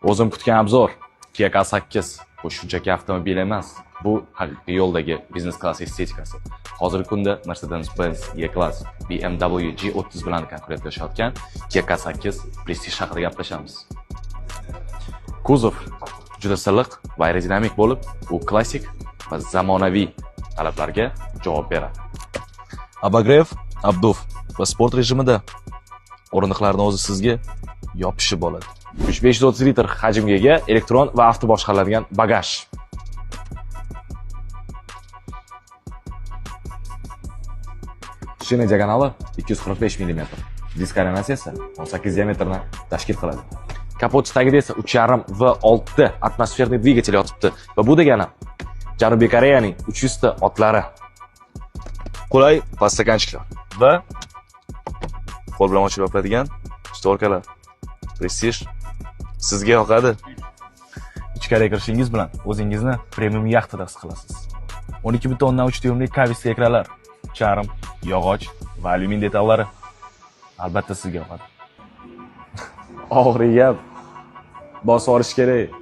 O'zim kutgan obzor Kia K8. Bu shunchaki avtomobil emas. Bu haqiqiy yo'ldagi biznes klass estetikasi. Hozirgi kunda Mercedes-Benz E-Class, BMW G30 bilan konkurentlashayotgan Kia K8 Prestige haqida gaplashamiz. Kuzov juda silliq va aerodinamik bo'lib, u klassik va zamonaviy talablarga javob beradi. Обогрев, обдув va sport rejimida o'rindiqlarning o'zi sizga yopishib oladi. 530 litr hajmga ega elektron va avto boshqariladigan bagaj. Shina diagonali 245 mm. Disk aylanasi esa 18 diametrni tashkil qiladi. Kapot tagida esa 3.5 V6 atmosferniy dvigatel yotibdi va bu degani Janubiy Koreyaning 300 ta otlari. Qulay pastsakanchiklar va qo'l bilan ochib yopiladigan shtorkalar. Prestige sizga yoqadi. Ichkariga kirishingiz bilan o'zingizni premium yaxtada his qilasiz. 12.3 dyuymli kavisli ekranlar, charm, yog'och va alyumin detallari albatta sizga yoqadi. Og'riga bosib olish kerak.